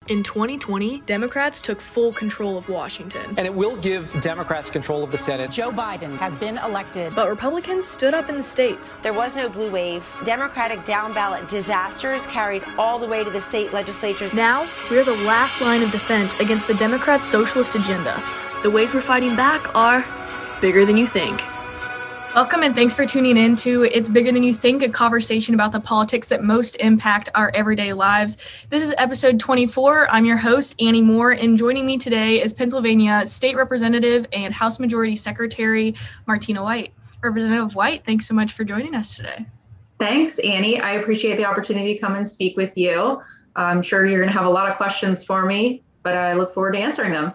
In 2020, Democrats took full control of Washington. And it will give Democrats control of the Senate. Joe Biden has been elected. But Republicans stood up in the states. There was no blue wave. Democratic down-ballot disasters carried all the way to the state legislatures. Now, we're the last line of defense against the Democrats' socialist agenda. The ways we're fighting back are bigger than you think. Welcome and thanks for tuning in to It's Bigger Than You Think, a conversation about the politics that most impact our everyday lives. This is episode 24. I'm your host, Annie Moore, and joining me today is Pennsylvania State Representative and House Majority Secretary Martina White. Representative White, thanks so much for joining us today. Thanks, Annie. I appreciate the opportunity to come and speak with you. I'm sure you're going to have a lot of questions for me, but I look forward to answering them.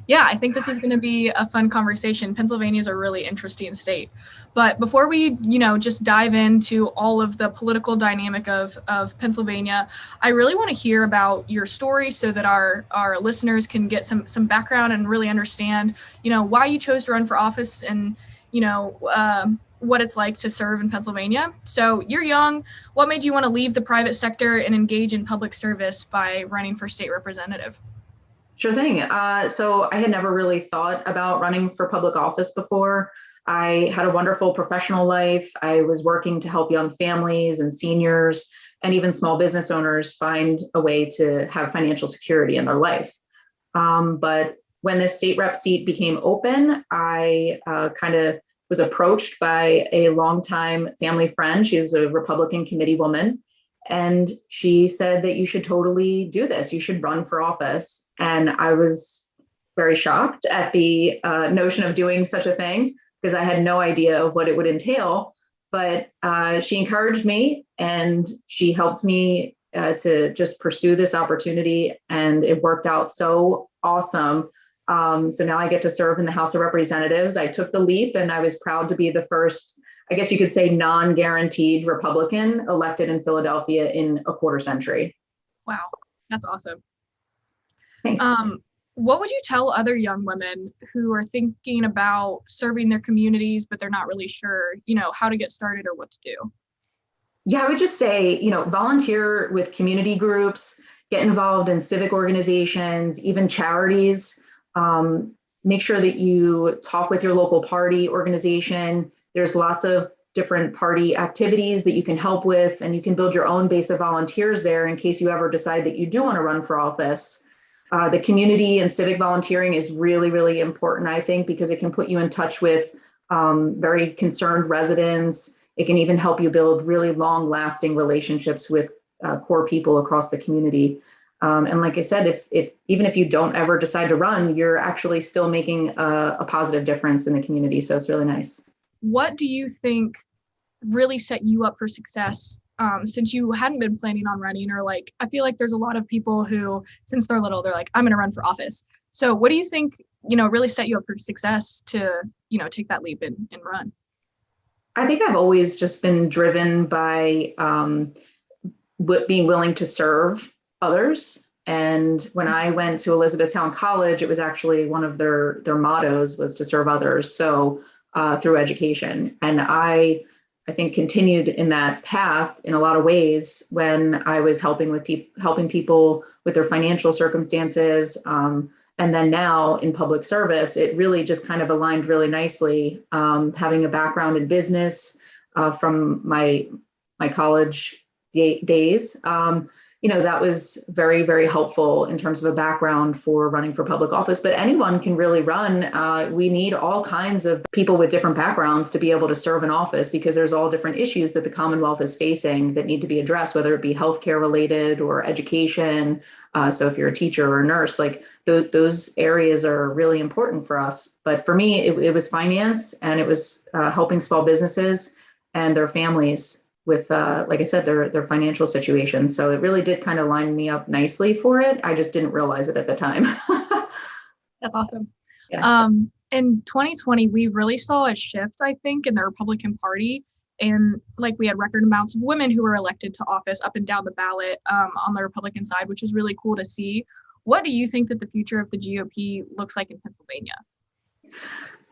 Yeah, I think this is going to be a fun conversation. Pennsylvania is a really interesting state. But before we, just dive into all of the political dynamic of Pennsylvania, I really want to hear about your story so that our listeners can get some background and really understand, why you chose to run for office and, what it's like to serve in Pennsylvania. So you're young. What made you want to leave the private sector and engage in public service by running for state representative? Sure thing. So I had never really thought about running for public office before. I had a wonderful professional life. I was working to help young families and seniors and even small business owners find a way to have financial security in their life. But when this state rep seat became open, I kind of was approached by a longtime family friend. She was a Republican committee woman. And she said that you should totally do this. You should run for office. And I was very shocked at the notion of doing such a thing because I had no idea of what it would entail. But she encouraged me and she helped me to just pursue this opportunity. And it worked out so awesome. So now I get to serve in the House of Representatives. I took the leap and I was proud to be the first, I guess you could say, non-guaranteed Republican elected in Philadelphia in a quarter century. Wow, that's awesome. Thanks. What would you tell other young women who are thinking about serving their communities, but they're not really sure, how to get started or what to do? Yeah, I would just say, volunteer with community groups, get involved in civic organizations, even charities. Make sure that you talk with your local party organization. There's lots of different party activities that you can help with, and you can build your own base of volunteers there in case you ever decide that you do want to run for office. The community and civic volunteering is really, really important, I think, because it can put you in touch with very concerned residents. It can even help you build really long-lasting relationships with core people across the community. And like I said, even if you don't ever decide to run, you're actually still making a positive difference in the community. So it's really nice. What do you think really set you up for success since you hadn't been planning on running? Or I feel like there's a lot of people who, since they're little, they're like, I'm going to run for office. So what do you think, really set you up for success to, take that leap and run? I think I've always just been driven by being willing to serve others. And when I went to Elizabethtown College, it was actually one of their mottos was to serve others. So through education. And I think continued in that path in a lot of ways when I was helping people with their financial circumstances. And then now in public service, it really just kind of aligned really nicely. Having a background in business from my college days, that was very, very helpful in terms of a background for running for public office. But anyone can really run. We need all kinds of people with different backgrounds to be able to serve in office because there's all different issues that the Commonwealth is facing that need to be addressed, whether it be healthcare related or education. So if you're a teacher or a nurse, those areas are really important for us. But for me, it was finance and it was helping small businesses and their families with, like I said, their financial situation. So it really did kind of line me up nicely for it. I just didn't realize it at the time. That's awesome. Yeah. In 2020, we really saw a shift, I think, in the Republican Party. And we had record amounts of women who were elected to office up and down the ballot on the Republican side, which is really cool to see. What do you think that the future of the GOP looks like in Pennsylvania?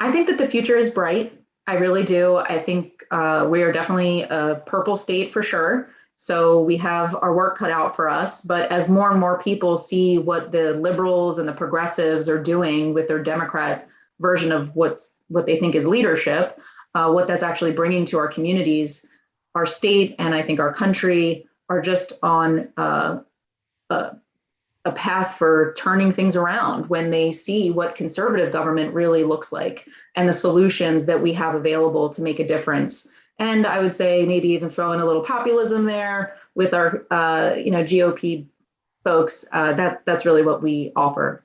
I think that the future is bright. I really do. I think we are definitely a purple state for sure. So we have our work cut out for us. But as more and more people see what the liberals and the progressives are doing with their Democrat version of what they think is leadership, what that's actually bringing to our communities, our state, and I think our country are just on a path for turning things around when they see what conservative government really looks like and the solutions that we have available to make a difference. And I would say maybe even throw in a little populism there with our GOP folks. That's really what we offer.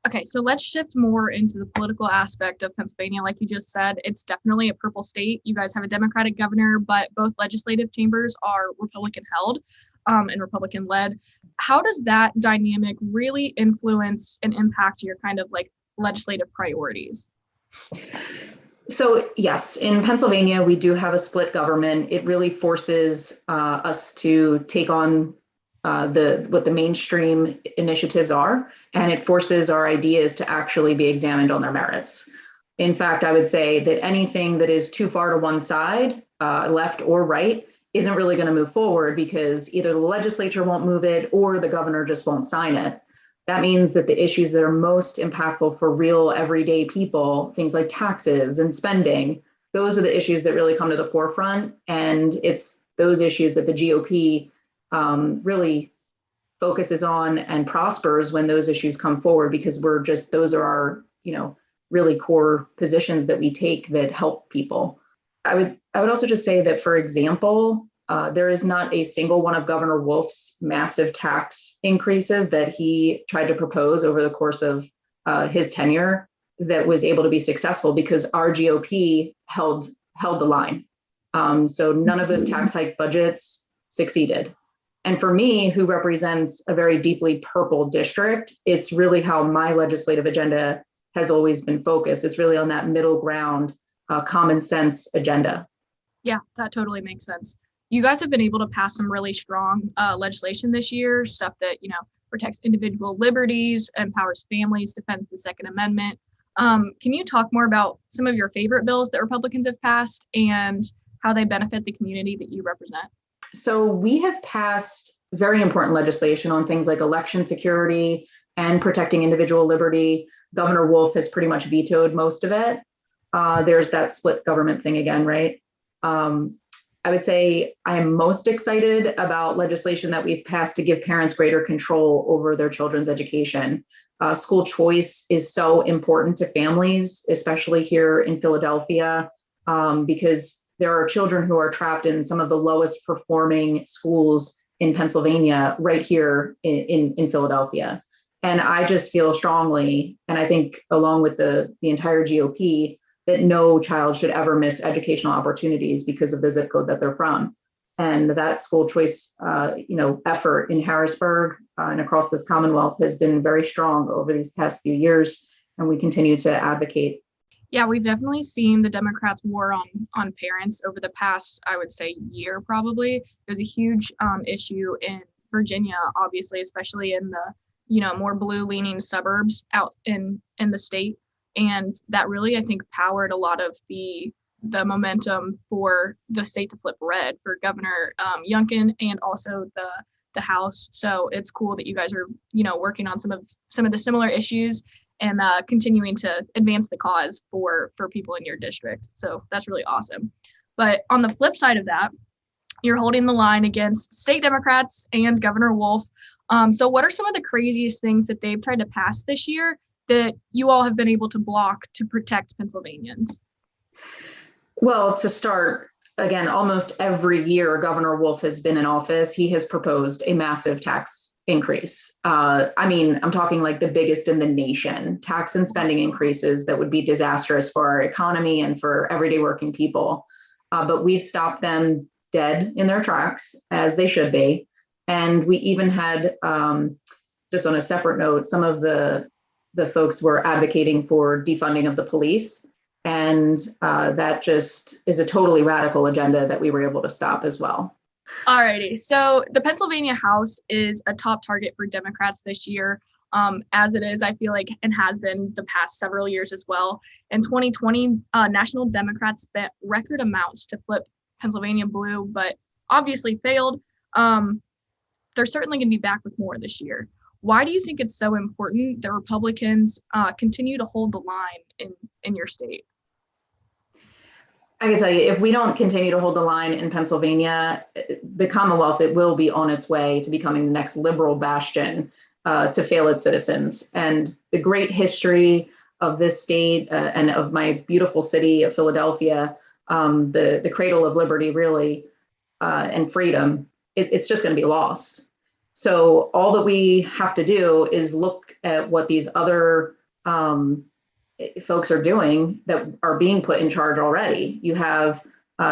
Okay, so let's shift more into the political aspect of Pennsylvania. Like you just said, it's definitely a purple state. You guys have a Democratic governor, but both legislative chambers are Republican held and Republican led. How does that dynamic really influence and impact your kind of like legislative priorities? So yes, in Pennsylvania, we do have a split government. It really forces us to take on what the mainstream initiatives are, and it forces our ideas to actually be examined on their merits. In fact, I would say that anything that is too far to one side, left or right, isn't really going to move forward because either the legislature won't move it or the governor just won't sign it. That means that the issues that are most impactful for real everyday people, things like taxes and spending, those are the issues that really come to the forefront. And it's those issues that the GOP really focuses on and prospers when those issues come forward, because those are our, really core positions that we take that help people. I would also just say that, for example, there is not a single one of Governor Wolf's massive tax increases that he tried to propose over the course of his tenure that was able to be successful because our GOP held the line. So none of those tax hike budgets succeeded. And for me, who represents a very deeply purple district, it's really how my legislative agenda has always been focused. It's really on that middle ground, common sense agenda. Yeah, that totally makes sense. You guys have been able to pass some really strong legislation this year, stuff that, protects individual liberties, empowers families, defends the Second Amendment. Can you talk more about some of your favorite bills that Republicans have passed and how they benefit the community that you represent? So we have passed very important legislation on things like election security and protecting individual liberty. Governor Wolf has pretty much vetoed most of it. There's that split government thing again, right? I would say I am most excited about legislation that we've passed to give parents greater control over their children's education. School choice is so important to families, especially here in Philadelphia, because there are children who are trapped in some of the lowest performing schools in Pennsylvania, right here in Philadelphia. And I just feel strongly, and I think along with the entire GOP, that no child should ever miss educational opportunities because of the zip code that they're from. And that school choice, effort in Harrisburg and across this Commonwealth has been very strong over these past few years, and we continue to advocate. Yeah, we've definitely seen the Democrats' war on parents over the past, I would say, year probably. There's a huge issue in Virginia, obviously, especially in the more blue-leaning suburbs out in the state. And that really, I think, powered a lot of the momentum for the state to flip red for Governor Youngkin and also the House. So it's cool that you guys are, working on some of the similar issues and continuing to advance the cause for people in your district. So that's really awesome. But on the flip side of that, you're holding the line against state Democrats and Governor Wolf. So what are some of the craziest things that they've tried to pass this year that you all have been able to block to protect Pennsylvanians? Well, to start, again, almost every year Governor Wolf has been in office, he has proposed a massive tax increase. I'm talking like the biggest in the nation, tax and spending increases that would be disastrous for our economy and for everyday working people. But we've stopped them dead in their tracks, as they should be. And we even had, just on a separate note, some of the folks were advocating for defunding of the police. And that just is a totally radical agenda that we were able to stop as well. Alrighty, so the Pennsylvania House is a top target for Democrats this year, as it is, I feel like, and has been the past several years as well. In 2020, National Democrats spent record amounts to flip Pennsylvania blue, but obviously failed. They're certainly going to be back with more this year. Why do you think it's so important that Republicans continue to hold the line in your state? I can tell you, if we don't continue to hold the line in Pennsylvania, the Commonwealth, it will be on its way to becoming the next liberal bastion to fail its citizens. And the great history of this state and of my beautiful city of Philadelphia, the cradle of liberty, really, and freedom, it's just going to be lost. So all that we have to do is look at what these other folks are doing that are being put in charge already. You have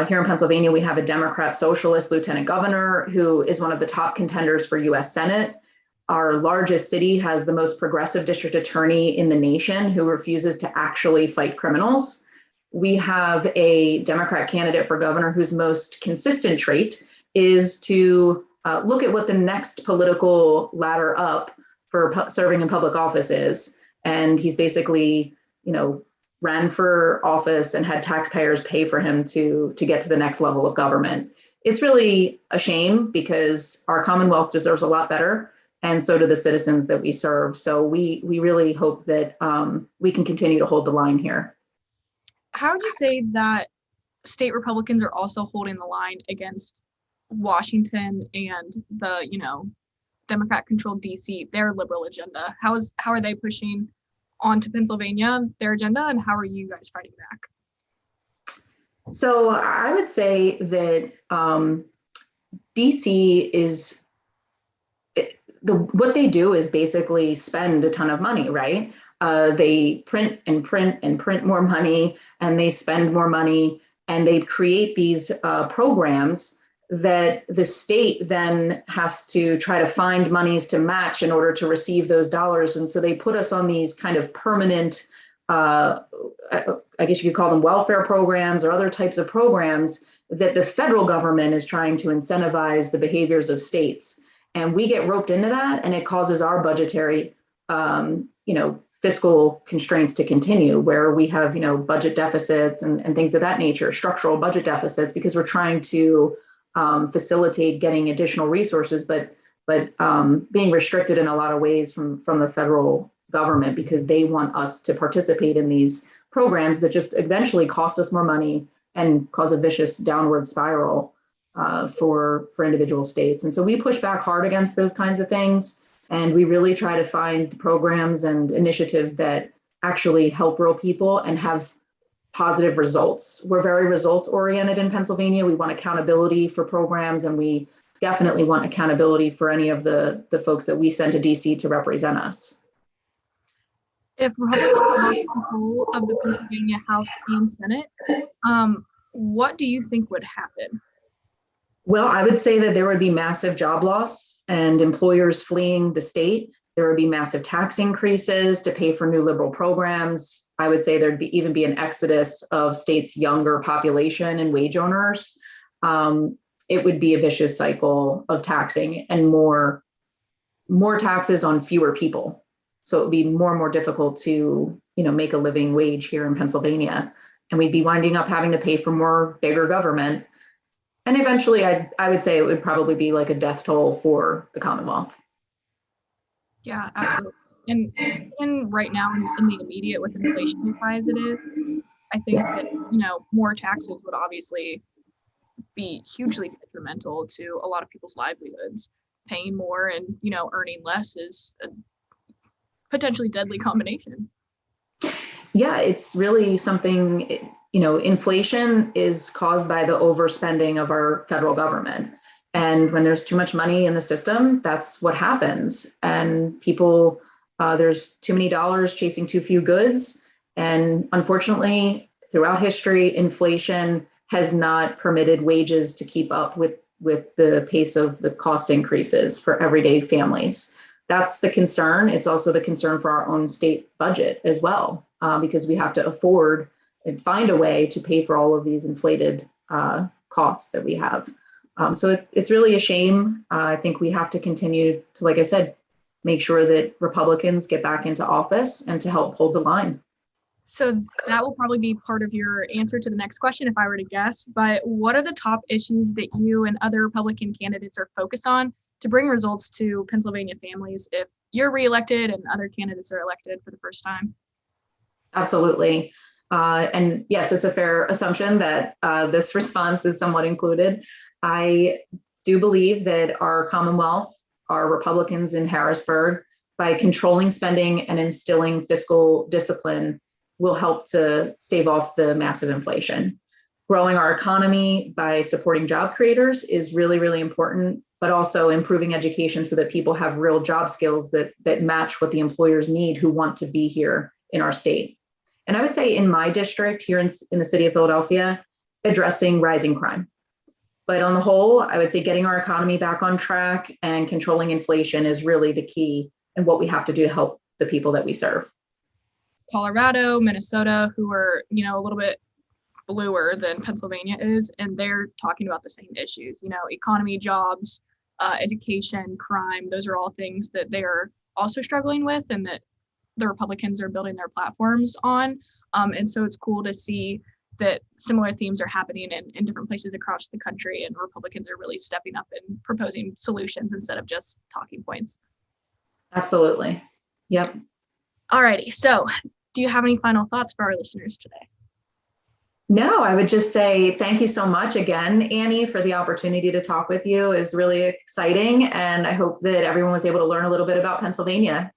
here in Pennsylvania, we have a Democrat socialist lieutenant governor who is one of the top contenders for US Senate. Our largest city has the most progressive district attorney in the nation who refuses to actually fight criminals. We have a Democrat candidate for governor whose most consistent trait is to look at what the next political ladder up for serving in public office is. And he's basically, ran for office and had taxpayers pay for him to get to the next level of government. It's really a shame because our Commonwealth deserves a lot better, and so do the citizens that we serve. So we really hope that we can continue to hold the line here. How would you say that state Republicans are also holding the line against Washington and the, Democrat-controlled DC, their liberal agenda? How are they pushing onto Pennsylvania, their agenda, and how are you guys fighting back? So I would say that DC is what they do is basically spend a ton of money, right? They print and print and print more money, and they spend more money, and they create these programs that the state then has to try to find monies to match in order to receive those dollars. And so they put us on these kind of permanent, I guess you could call them welfare programs or other types of programs that the federal government is trying to incentivize the behaviors of states. And we get roped into that, and it causes our budgetary, fiscal constraints to continue, where we have, budget deficits and things of that nature, structural budget deficits, because we're trying to facilitate getting additional resources, but being restricted in a lot of ways from the federal government because they want us to participate in these programs that just eventually cost us more money and cause a vicious downward spiral for individual states. And so we push back hard against those kinds of things, and we really try to find programs and initiatives that actually help real people and have positive results. We're very results oriented in Pennsylvania. We want accountability for programs, and we definitely want accountability for any of the folks that we send to DC to represent us. If Republicans lost control of the Pennsylvania House and Senate, what do you think would happen? Well, I would say that there would be massive job loss and employers fleeing the state. There would be massive tax increases to pay for new liberal programs. I would say there'd even be an exodus of states' younger population and wage earners. It would be a vicious cycle of taxing and more taxes on fewer people. So it would be more and more difficult to, make a living wage here in Pennsylvania. And we'd be winding up having to pay for more bigger government. And eventually I would say it would probably be like a death toll for the Commonwealth. Yeah, absolutely. And right now in the immediate, with inflation as high as it is, I think that, more taxes would obviously be hugely detrimental to a lot of people's livelihoods. Paying more and, earning less is a potentially deadly combination. Yeah, it's really something, inflation is caused by the overspending of our federal government. And when there's too much money in the system, that's what happens. And people, there's too many dollars chasing too few goods. And unfortunately, throughout history, inflation has not permitted wages to keep up with the pace of the cost increases for everyday families. That's the concern. It's also the concern for our own state budget as well, because we have to afford and find a way to pay for all of these inflated costs that we have. So it's really a shame. I think we have to continue to, like I said, make sure that Republicans get back into office and to help hold the line. So that will probably be part of your answer to the next question if I were to guess, but what are the top issues that you and other Republican candidates are focused on to bring results to Pennsylvania families if you're reelected and other candidates are elected for the first time? Absolutely. And yes, it's a fair assumption that this response is somewhat included. I do believe that our Commonwealth, our Republicans in Harrisburg, by controlling spending and instilling fiscal discipline, will help to stave off the massive inflation. Growing our economy by supporting job creators is really, really important, but also improving education so that people have real job skills that match what the employers need who want to be here in our state. And I would say in my district here in the city of Philadelphia, addressing rising crime. But on the whole, I would say getting our economy back on track and controlling inflation is really the key and what we have to do to help the people that we serve. Colorado, Minnesota, who are, a little bit bluer than Pennsylvania is, and they're talking about the same issues, economy, jobs, education, crime. Those are all things that they are also struggling with and that the Republicans are building their platforms on. And so it's cool to see that similar themes are happening in different places across the country, and Republicans are really stepping up and proposing solutions instead of just talking points. Absolutely. Yep. Alrighty. So do you have any final thoughts for our listeners today? No, I would just say thank you so much again, Annie, for the opportunity to talk with you. It was really exciting. And I hope that everyone was able to learn a little bit about Pennsylvania.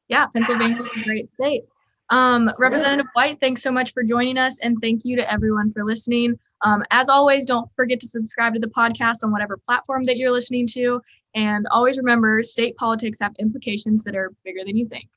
Yeah, Pennsylvania is a great state. Representative White, thanks so much for joining us. And thank you to everyone for listening. As always, don't forget to subscribe to the podcast on whatever platform that you're listening to. And always remember, state politics have implications that are bigger than you think.